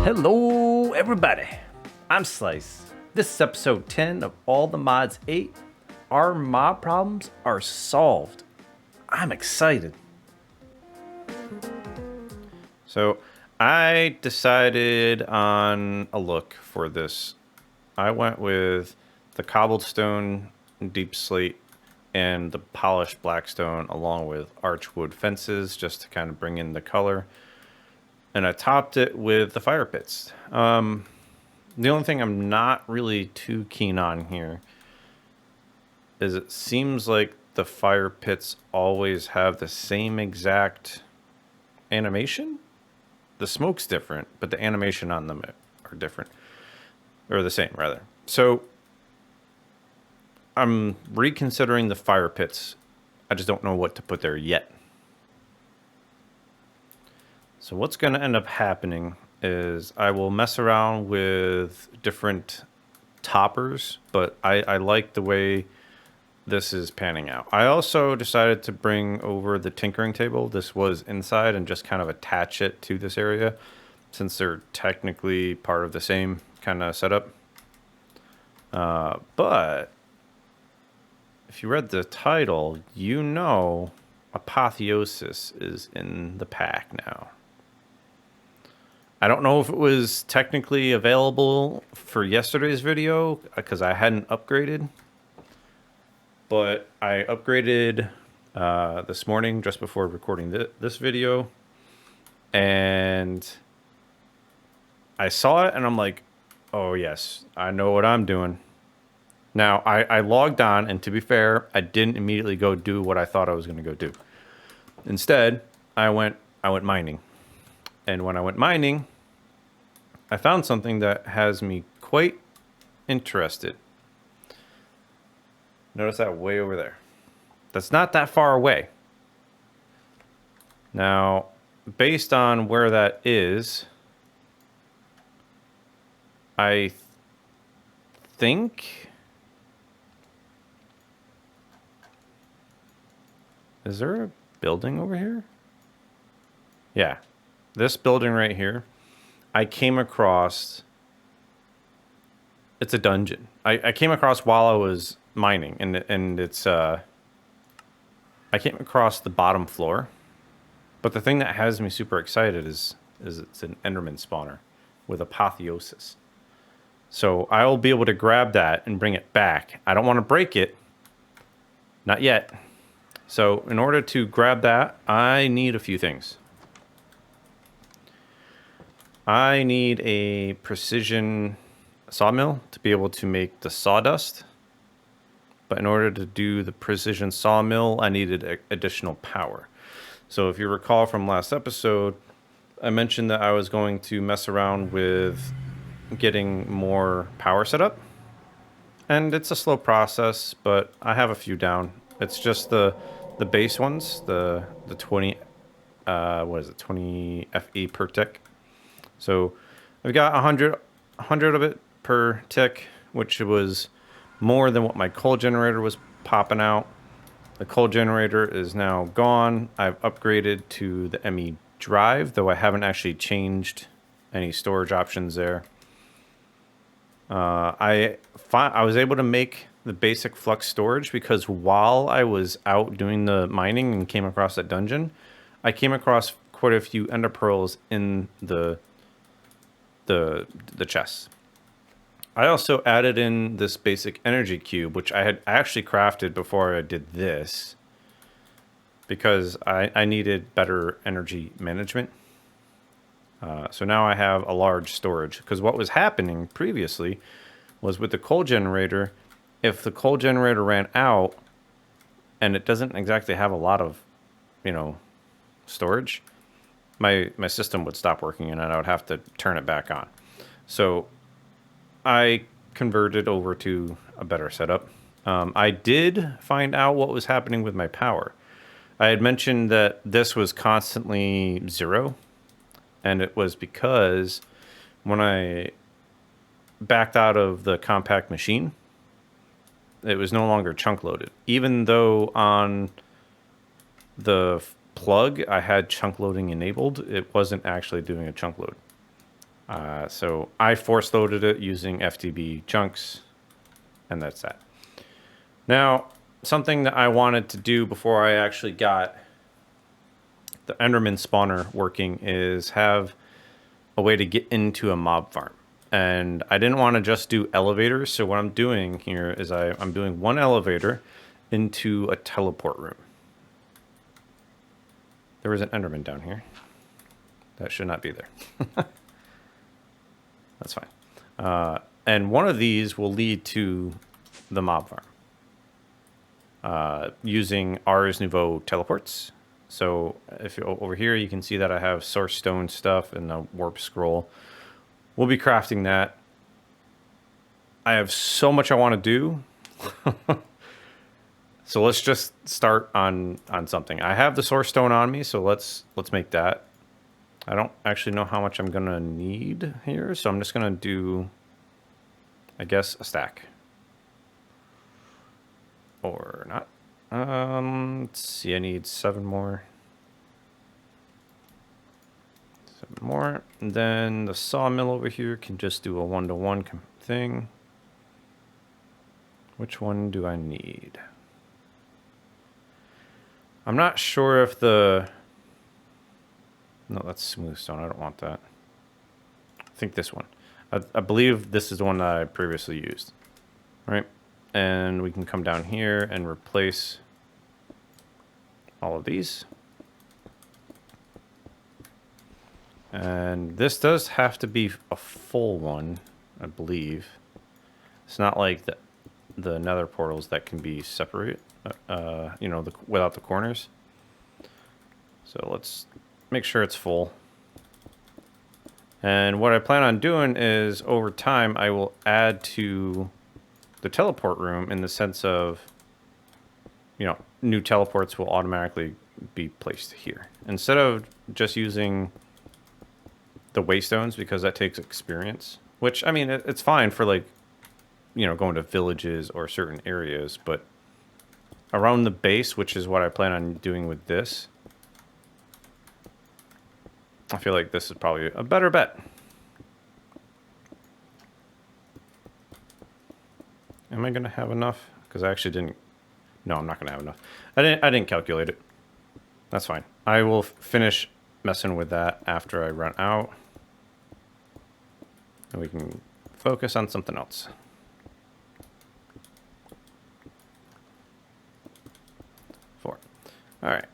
Hello, everybody. I'm Slice. This is episode 10 of All the Mods 8. Our mod problems are solved. I'm excited. So, I decided on a look for this. I went with the cobblestone deep slate and the polished blackstone along with archwood fences just to kind of bring in the color. And I topped it with the fire pits. The only thing I'm not really too keen on here is it seems like the fire pits always have the same exact animation. The smoke's different, but the animation on them are different. Or the same, rather. So I'm reconsidering the fire pits. I just don't know what to put there yet. So what's going to end up happening is I will mess around with different toppers, but I like the way this is panning out. I also decided to bring over the tinkering table. This was inside and just kind of attach it to this area since they're technically part of the same kind of setup. But if you read the title, you know Apotheosis is in the pack now. I don't know if it was technically available for yesterday's video because I hadn't upgraded. But I upgraded this morning just before recording this video. And I saw it and I'm like, oh yes, I know what I'm doing. Now, I logged on, and to be fair, I didn't immediately go do what I thought I was going to go do. Instead, I went mining. And when I went mining, I found something that has me quite interested. Notice that way over there. That's not that far away. Now, based on where that is, I think... Is there a building over here? Yeah. This building right here, I came across... It's a dungeon. I came across while I was mining, and it's... I came across the bottom floor. But the thing that has me super excited is it's an Enderman spawner with Apotheosis. So I'll be able to grab that and bring it back. I don't want to break it. Not yet. So in order to grab that, I need a few things. I need a precision sawmill to be able to make the sawdust. But in order to do the precision sawmill, I needed additional power. So if you recall from last episode, I mentioned that I was going to mess around with getting more power set up. And it's a slow process, but I have a few down. It's just the base ones, the 20, 20 FE per tick. So I've got 100 of it per tick, which was more than what my coal generator was popping out. The coal generator is now gone. I've upgraded to the ME drive, though I haven't actually changed any storage options there. I was able to make the basic flux storage because while I was out doing the mining and came across that dungeon, I came across quite a few ender pearls in the chests. I also added in this basic energy cube, which I had actually crafted before I did this because I needed better energy management. So now I have a large storage because what was happening previously was with the coal generator, if the coal generator ran out and it doesn't exactly have a lot of, storage, my system would stop working and I would have to turn it back on. So I converted over to a better setup. I did find out what was happening with my power. I had mentioned that this was constantly 0, and it was because when I backed out of the compact machine, it was no longer chunk loaded. Even though on the plug I had chunk loading enabled, it wasn't actually doing a chunk load. So I force loaded it using FTB chunks, and that's that. Now, something that I wanted to do before I actually got the Enderman spawner working is have a way to get into a mob farm. And I didn't want to just do elevators, so what I'm doing here is I'm doing one elevator into a teleport room. There was an Enderman down here. That should not be there. That's fine. And one of these will lead to the mob farm using Ars Nouveau teleports. So if you're over here, you can see that I have source stone stuff and the warp scroll. We'll be crafting that. I have so much I want to do. So let's just start on something. I have the source stone on me, so let's make that. I don't actually know how much I'm gonna need here, so I'm just gonna do, I guess, a stack. Or not. Let's see, I need 7 more. 7 more. And then the sawmill over here can just do a 1-to-1 thing. Which one do I need? I'm not sure if the... No, that's smooth stone. I don't want that. I think this one. I believe this is the one that I previously used. All right. And we can come down here and replace all of these. And this does have to be a full one, I believe. It's not like the nether portals that can be separate, you know, without the corners. So let's make sure it's full. And what I plan on doing is over time, I will add to the teleport room in the sense of, you know, new teleports will automatically be placed here. Instead of just using the waystones, because that takes experience, which, I mean, it's fine for, like, you know, going to villages or certain areas, but around the base, which is what I plan on doing with this, I feel like this is probably a better bet. Am I going to have enough? Because I actually didn't... No, I'm not going to have enough. I didn't calculate it. That's fine. I will finish messing with that after I run out. And we can focus on something else. All right.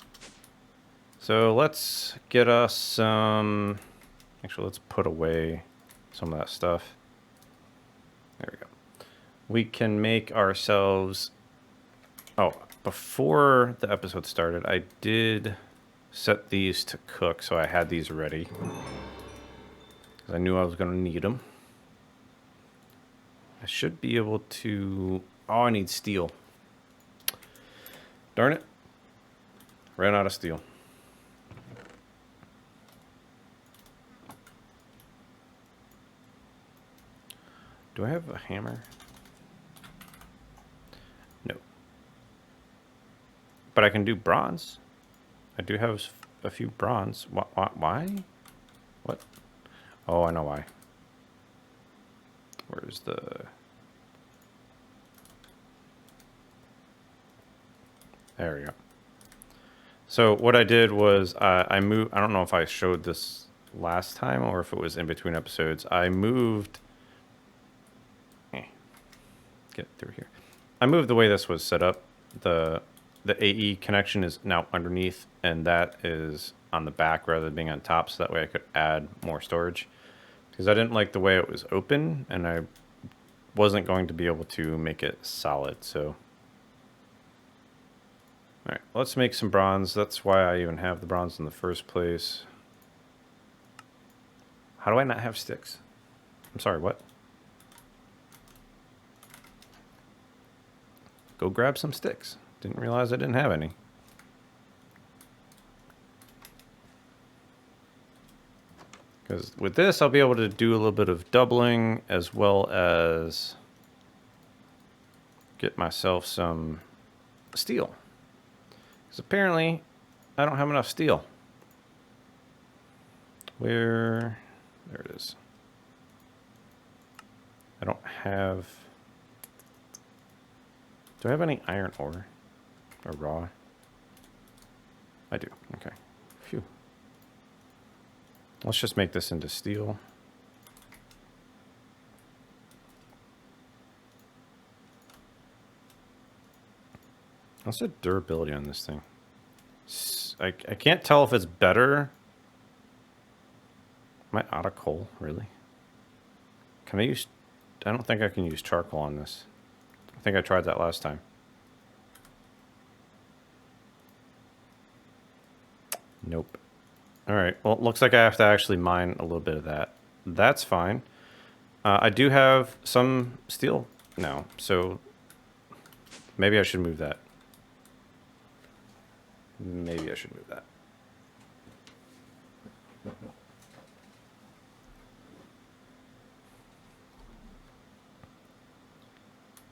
So let's get us some... Actually, let's put away some of that stuff. There we go. We can make ourselves... Oh, before the episode started, I did set these to cook, so I had these ready. Because I knew I was going to need them. I should be able to... Oh, I need steel. Darn it. Ran out of steel. Do I have a hammer? No. But I can do bronze. I do have a few bronze. Why? What? Oh, I know why. Where's the... There we go. So what I did was I moved... I don't know if I showed this last time or if it was in between episodes. I moved... Get through here. I moved the way this was set up. The AE connection is now underneath, and that is on the back rather than being on top, so that way I could add more storage. Because I didn't like the way it was open, and I wasn't going to be able to make it solid, so... Alright, let's make some bronze. That's why I even have the bronze in the first place. How do I not have sticks? I'm sorry, what? Go grab some sticks. Didn't realize I didn't have any. Because with this, I'll be able to do a little bit of doubling as well as get myself some steel. Because apparently, I don't have enough steel. Where? There it is. I don't have... Do I have any iron ore? Or raw? I do. Okay. Phew. Let's just make this into steel. What's the durability on this thing? I can't tell if it's better. Am I out of coal? Really? Can I use... I don't think I can use charcoal on this. I think I tried that last time. Nope. Alright, well, it looks like I have to actually mine a little bit of that. That's fine. I do have some steel now, so maybe I should move that. Maybe I should move that.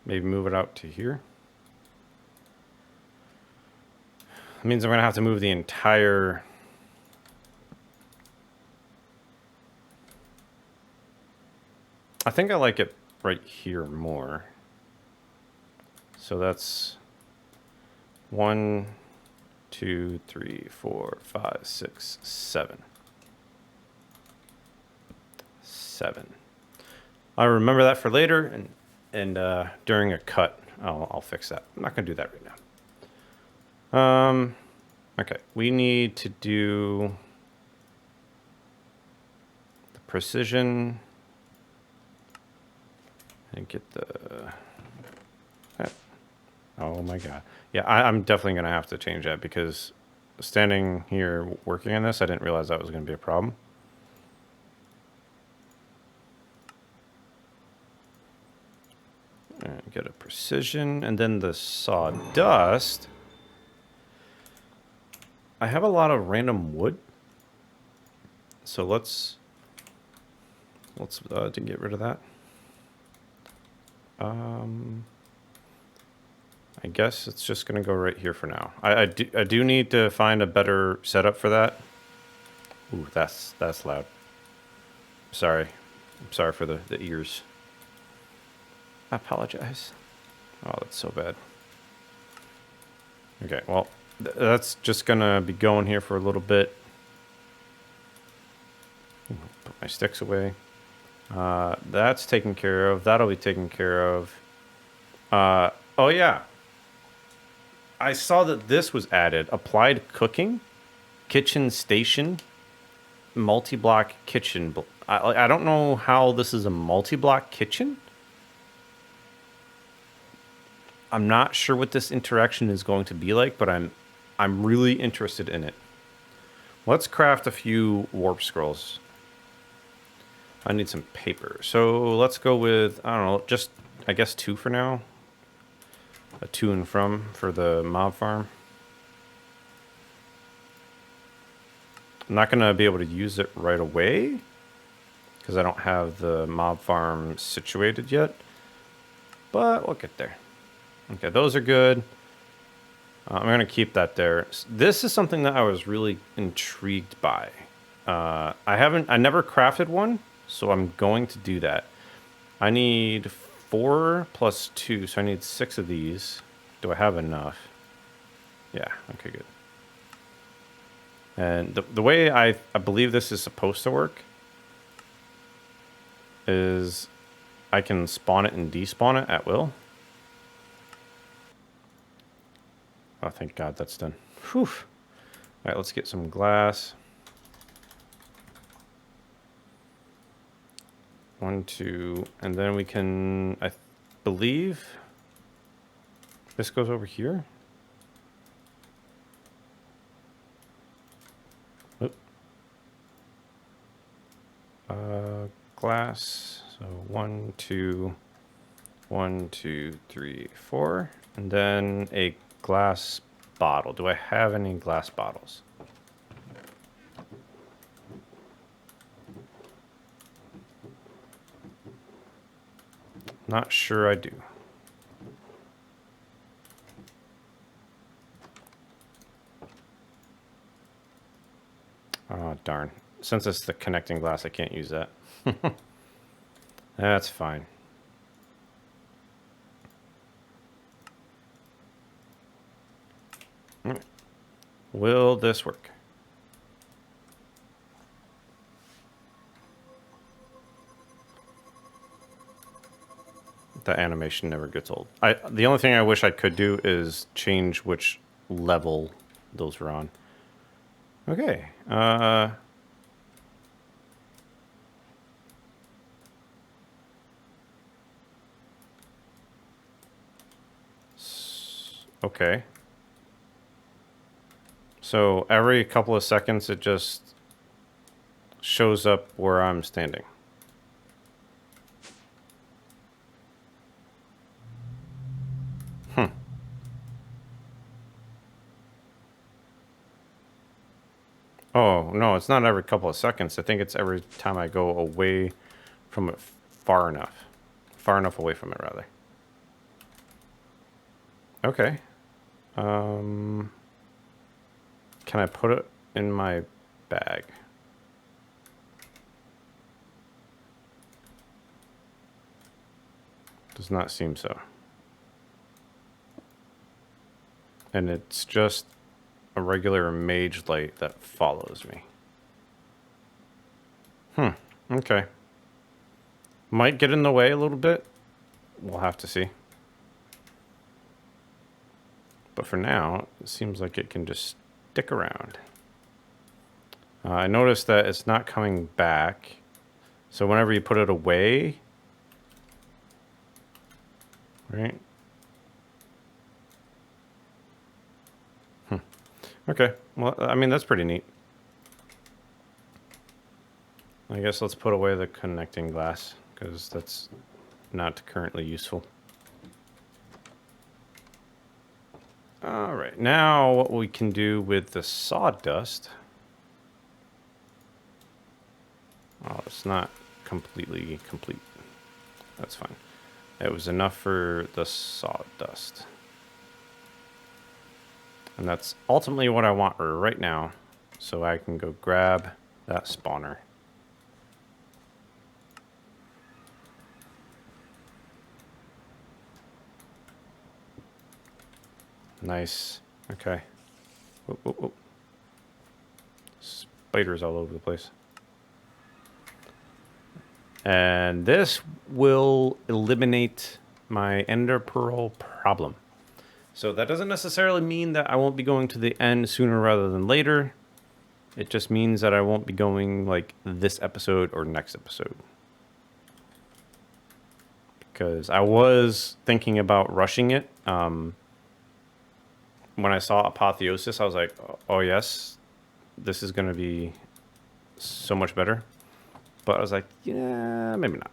Maybe move it out to here. That means I'm going to have to move the entire... I think I like it right here more. So that's 1, 2, 3, 4, 5, 6, 7. 7. I remember that for later, and during a cut, I'll fix that. I'm not gonna do that right now. Okay, we need to do the precision and get the... Oh my god. Yeah, I'm definitely gonna have to change that because standing here working on this, I didn't realize that was gonna be a problem. And get a precision, and then the sawdust. I have a lot of random wood, so let's get rid of that. I guess it's just gonna go right here for now. I do need to find a better setup for that. Ooh, that's loud. Sorry. I'm sorry for the ears. I apologize. Oh, that's so bad. Okay, well, that's just gonna be going here for a little bit. Put my sticks away. That's taken care of. That'll be taken care of. Oh yeah. I saw that this was added. Applied cooking, kitchen station, multi-block kitchen. I don't know how this is a multi-block kitchen. I'm not sure what this interaction is going to be like, but I'm really interested in it. Let's craft a few warp scrolls. I need some paper. So let's go with, I don't know, just, I guess 2 for now. A to and from for the mob farm. I'm not going to be able to use it right away because I don't have the mob farm situated yet, but we'll get there. Okay, those are good. I'm going to keep that there. This is something that I was really intrigued by. I never crafted one, so I'm going to do that. I need 4 plus 2, so I need 6 of these. Do I have enough? Yeah, okay, good. And the way I believe this is supposed to work is I can spawn it and despawn it at will. Oh, thank God that's done. Whew. All right, let's get some glass. 1, 2, and then we can, I believe, this goes over here. Oop. Glass. So 1, 2, 1, 2, 3, 4, and then a glass bottle. Do I have any glass bottles? Not sure I do. Oh, darn. Since it's the connecting glass, I can't use that. That's fine. Will this work? The animation never gets old. The only thing I wish I could do is change which level those were on. Okay. Okay. So every couple of seconds, it just shows up where I'm standing. Oh, no, it's not every couple of seconds. I think it's every time I go away from it far enough. Far enough away from it, rather. Okay. Can I put it in my bag? Does not seem so. And it's just a regular mage light that follows me. Okay. Might get in the way a little bit. We'll have to see. But for now, it seems like it can just stick around. I noticed that it's not coming back. So whenever you put it away, right? Okay. Well, I mean, that's pretty neat. I guess let's put away the connecting glass, because that's not currently useful. All right. Now what we can do with the sawdust. Oh, it's not completely complete. That's fine. It was enough for the sawdust. And that's ultimately what I want right now. So I can go grab that spawner. Nice. Okay. Whoop, whoop, whoop. Spiders all over the place. And this will eliminate my ender pearl problem. So that doesn't necessarily mean that I won't be going to the end sooner rather than later. It just means that I won't be going like this episode or next episode. Because I was thinking about rushing it. When I saw Apotheosis, I was like, oh yes, this is going to be so much better. But I was like, yeah, maybe not.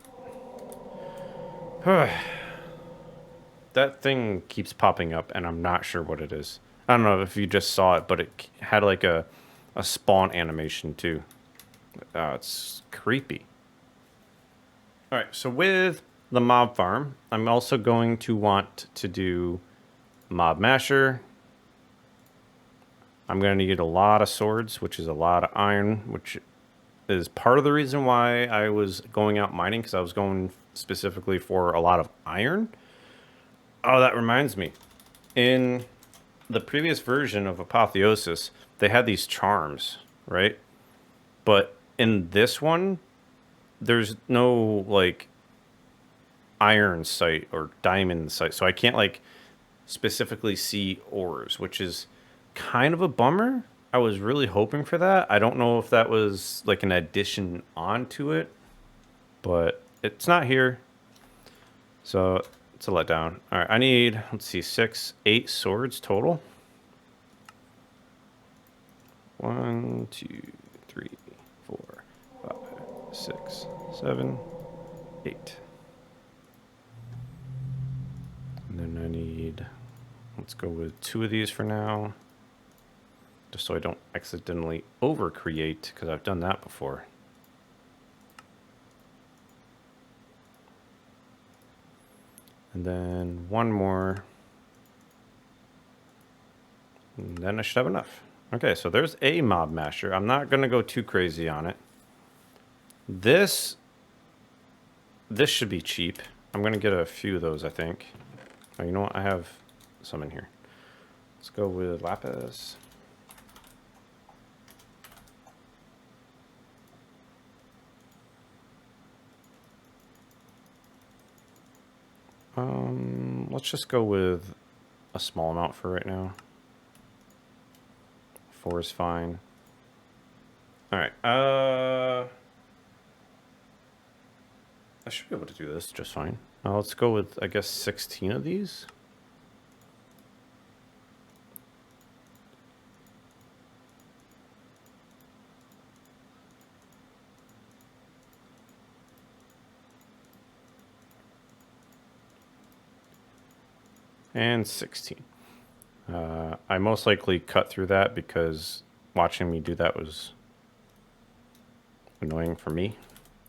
That thing keeps popping up, and I'm not sure what it is. I don't know if you just saw it, but it had like a spawn animation too. It's creepy. All right, so with the mob farm, I'm also going to want to do mob masher. I'm going to need a lot of swords, which is a lot of iron, which is part of the reason why I was going out mining, because I was going specifically for a lot of iron. Oh, that reminds me. In the previous version of Apotheosis, they had these charms, right? But in this one, there's no, like, iron sight or diamond sight. So I can't, like, specifically see ores, which is kind of a bummer. I was really hoping for that. I don't know if that was, like, an addition onto it, but it's not here. So it's a letdown. All right, I need, let's see, 8 swords total. 1, 2, 3, 4, 5, 6, 7, 8. And then I need, let's go with 2 of these for now, just so I don't accidentally overcreate, because I've done that before. And then 1 more. And then I should have enough. Okay, so there's a mob masher. I'm not going to go too crazy on it. This should be cheap. I'm going to get a few of those, I think. Oh, you know what? I have some in here. Let's go with lapis. Let's just go with a small amount for right now. 4 is fine. All right. I should be able to do this just fine. Let's go with, I guess, 16 of these. And 16. I most likely cut through that because watching me do that was annoying for me.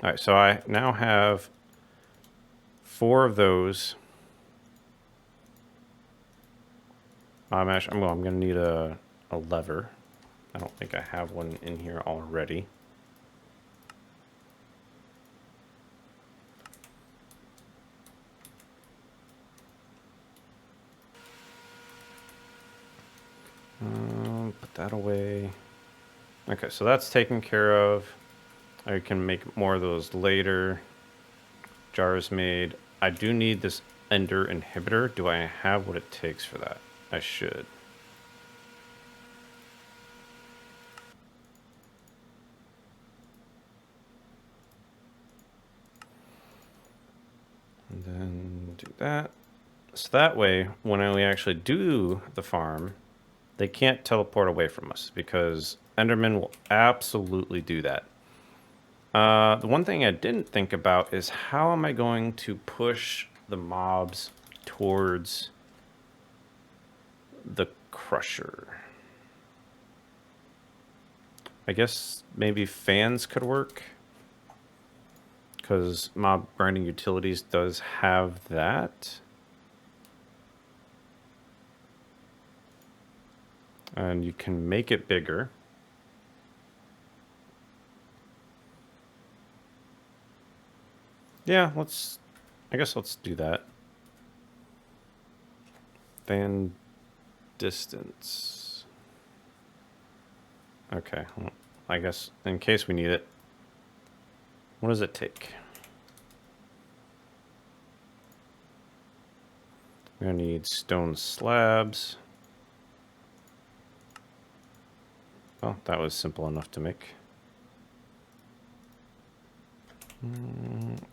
All right, so I now have 4 of those. I'm going to need a lever. I don't think I have one in here already. Put that away. Okay, so that's taken care of. I can make more of those later. Jars made. I do need this ender inhibitor. Do I have what it takes for that? I should. And then do that. So that way, when we actually do the farm, they can't teleport away from us because Enderman will absolutely do that. The one thing I didn't think about is how am I going to push the mobs towards the crusher? I guess maybe fans could work because Mob Grinding Utilities does have that. And you can make it bigger. Yeah, I guess let's do that. Fan distance. Okay, well, I guess in case we need it. What does it take? We're gonna need stone slabs. Well, that was simple enough to make.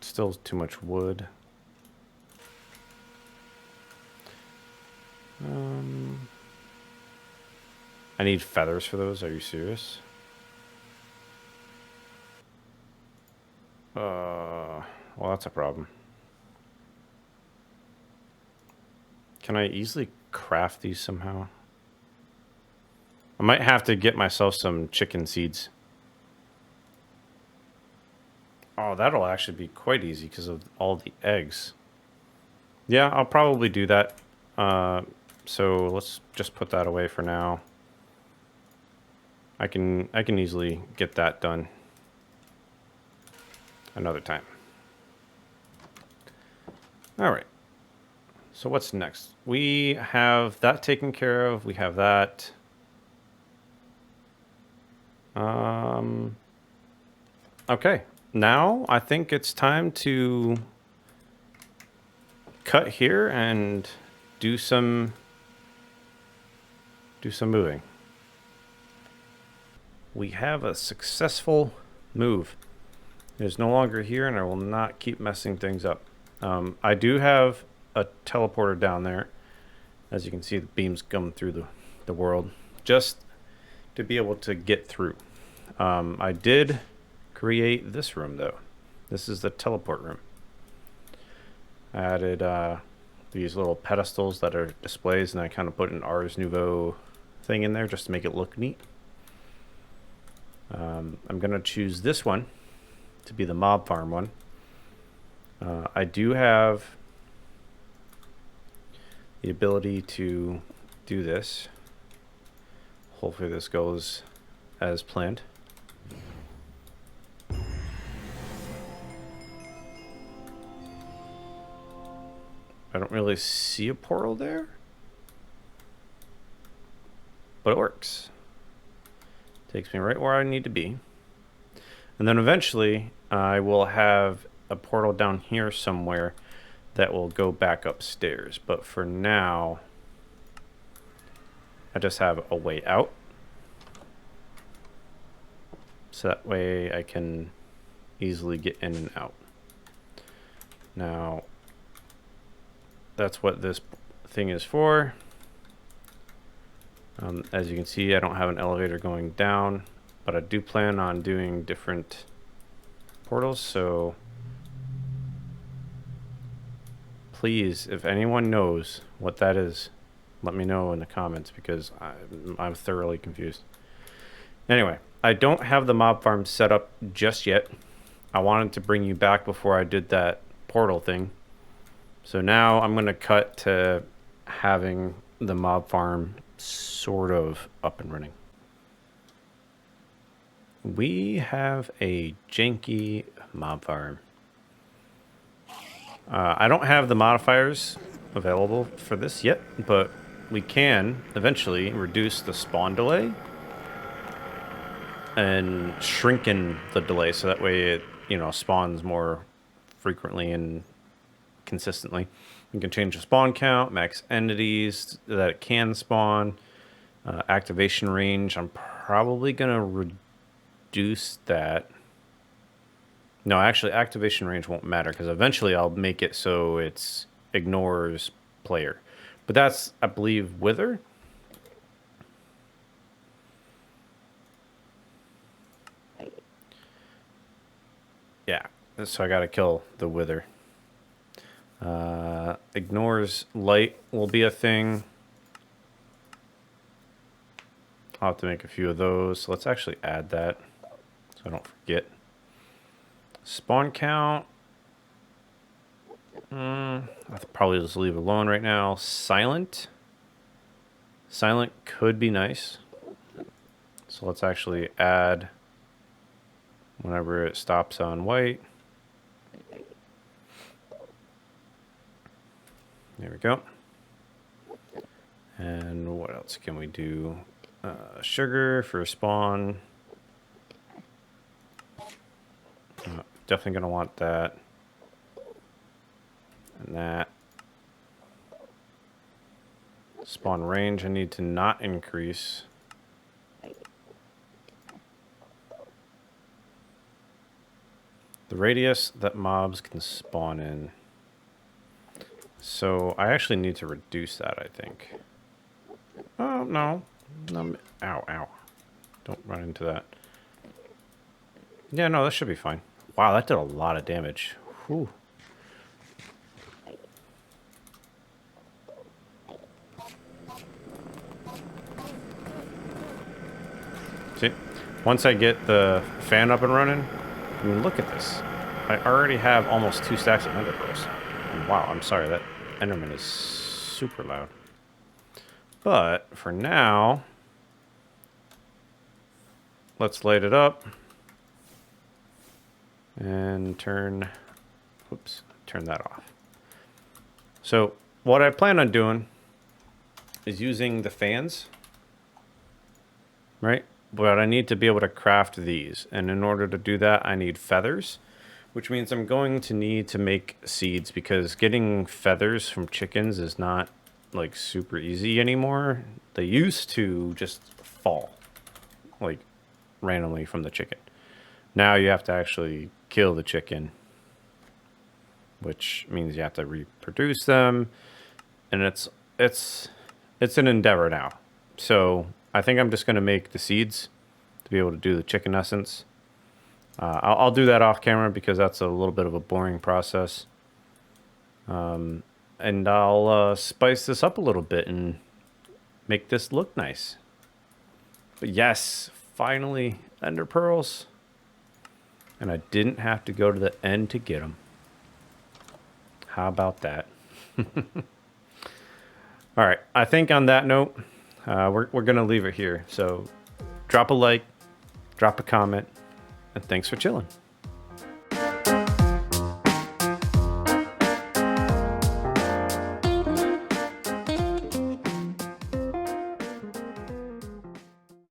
Still too much wood. I need feathers for those. Are you serious? Well, that's a problem. Can I easily craft these somehow? I might have to get myself some chicken seeds. Oh, that'll actually be quite easy because of all the eggs. Yeah, I'll probably do that. So let's just put that away for now. I can easily get that done another time. All right. So what's next? We have that taken care of. We have that. Okay. Now I think it's time to cut here and do some moving. We have a successful move. It is no longer here, and I will not keep messing things up. I do have a teleporter down there. As you can see, the beams come through the world just to be able to get through. I did create this room, though. This is the teleport room. I added these little pedestals that are displays, and I kind of put an Ars Nouveau thing in there just to make it look neat. I'm going to choose this one to be the mob farm one. I do have the ability to do this. Hopefully this goes as planned. I don't really see a portal there, but it works. Takes me right where I need to be. And then eventually I will have a portal down here somewhere that will go back upstairs. But for now, I just have a way out. So that way I can easily get in and out. Now, that's what this thing is for. As you can see, I don't have an elevator going down, but I do plan on doing different portals. So please, if anyone knows what that is, let me know in the comments, because I'm thoroughly confused. Anyway, I don't have the mob farm set up just yet. I wanted to bring you back before I did that portal thing. So now I'm going to cut to having the mob farm sort of up and running. We have a janky mob farm. I don't have the modifiers available for this yet, but we can eventually reduce the spawn delay and shrinken the delay so that way it, you know, spawns more frequently and consistently. You can change the spawn count, max entities that it can spawn, activation range. I'm probably gonna reduce that. No, actually, activation range won't matter because eventually I'll make it so it ignores player. But that's, I believe, Wither. Yeah, so I gotta kill the Wither. Ignores light will be a thing. I'll have to make a few of those. So let's actually add that so I don't forget. Spawn count. I'll probably just leave it alone right now. Silent. Silent could be nice. So let's actually add whenever it stops on white. There we go. And what else can we do? Sugar for spawn. Definitely going to want that. And that. Spawn range I need to not increase. The radius that mobs can spawn in. So I actually need to reduce that, I think. Oh, no. Ow, ow. Don't run into that. Yeah, no, that should be fine. Wow, that did a lot of damage. Whew. See, once I get the fan up and running, I mean, look at this. I already have almost 2 stacks of ender pearls. Wow, I'm sorry, that Enderman is super loud. But for now, let's light it up and turn that off. So what I plan on doing is using the fans, right? But I need to be able to craft these. And in order to do that, I need feathers, which means I'm going to need to make seeds because getting feathers from chickens is not like super easy anymore. They used to just fall like randomly from the chicken. Now you have to actually kill the chicken, which means you have to reproduce them. And it's an endeavor now. So I think I'm just going to make the seeds to be able to do the chicken essence. I'll do that off camera because that's a little bit of a boring process. And I'll spice this up a little bit and make this look nice. But yes, finally, ender pearls. And I didn't have to go to the end to get them. How about that? All right, I think on that note, we're going to leave it here. So drop a like, drop a comment, and thanks for chilling.